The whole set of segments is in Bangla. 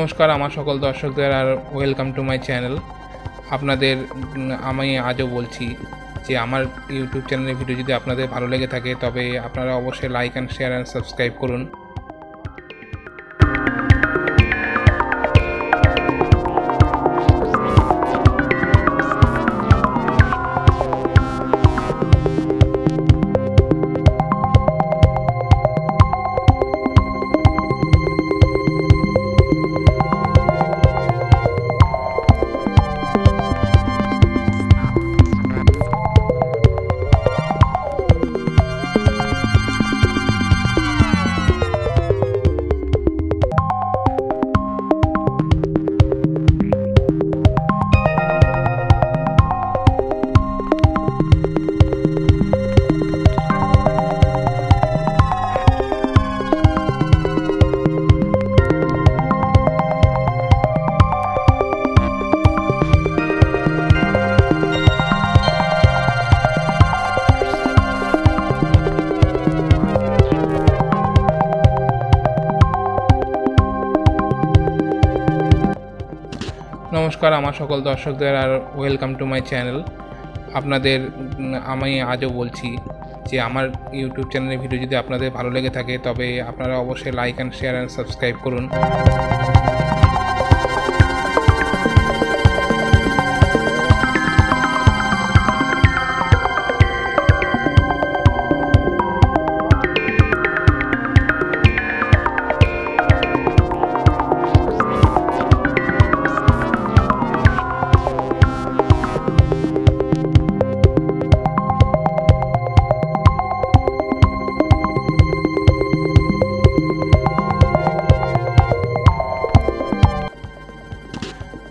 নমস্কার আমার সকল দর্শকদের আর ওয়েলকাম টু মাই চ্যানেল। আপনাদের আমি আজও বলছি যে আমার ইউটিউব চ্যানেলের ভিডিও যদি আপনাদের ভালো লেগে থাকে তবে আপনারা অবশ্যই like and share and subscribe করুন। নমস্কার আমার সকল দর্শকদের আর ওয়েলকাম টু মাই চ্যানেল। আপনাদের আমি আজও বলছি যে আমার ইউটিউব চ্যানেলের ভিডিও যদি আপনাদের ভালো লেগে থাকে তবে আপনারা অবশ্যই like and share and subscribe করুন।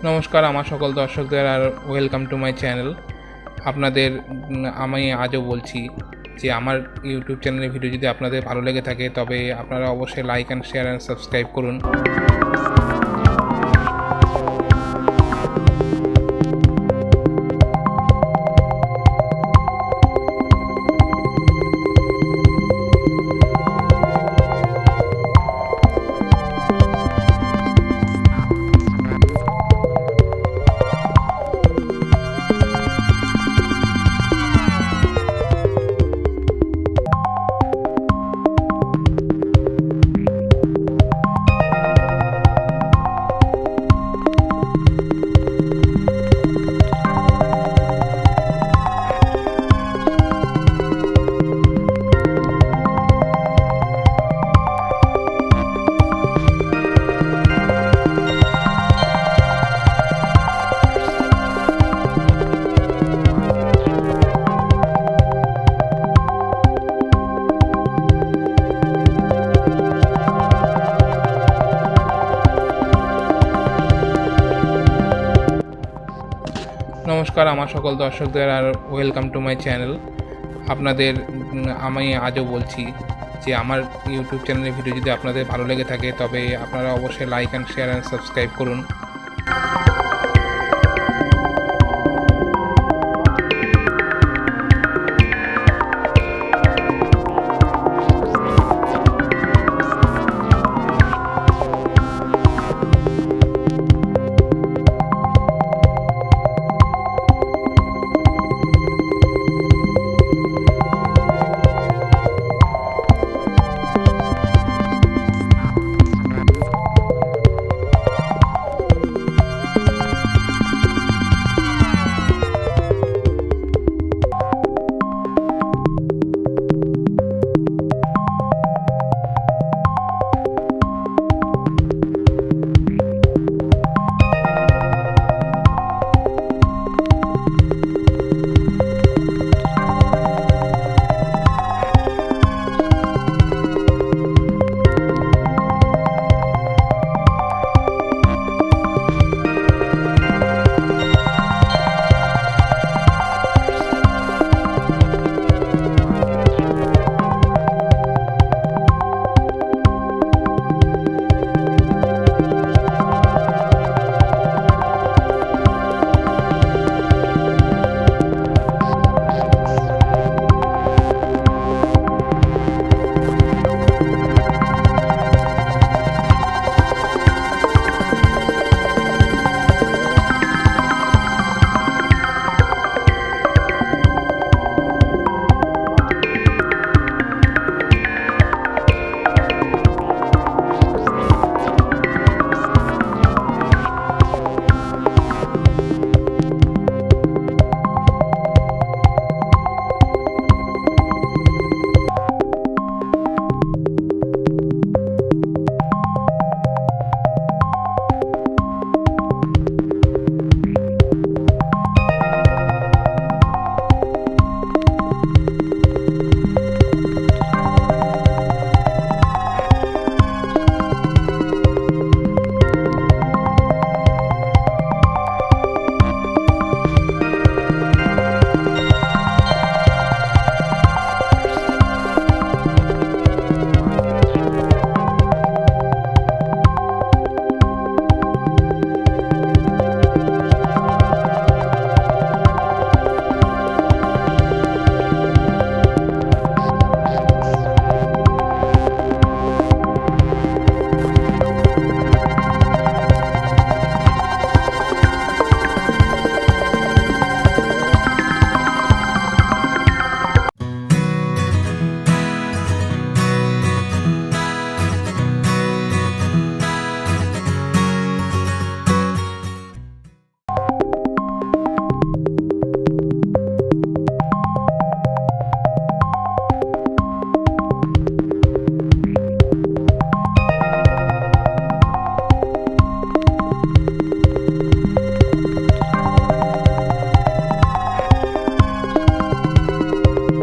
নমস্কার আমার সকল দর্শকদের আর ওয়েলকাম টু মাই চ্যানেল। আপনাদের আমি আজও বলছি যে আমার ইউটিউব চ্যানেলের ভিডিও যদি আপনাদের ভালো লেগে থাকে তবে আপনারা অবশ্যই like and share and subscribe করুন। নমস্কার আমার সকল দর্শকদের আর ওয়েলকাম টু মাই চ্যানেল। আপনাদের আমি আজও বলছি যে আমার ইউটিউব চ্যানেলের ভিডিও যদি আপনাদের ভালো লেগে থাকে তবে আপনারা অবশ্যই like and share and subscribe করুন।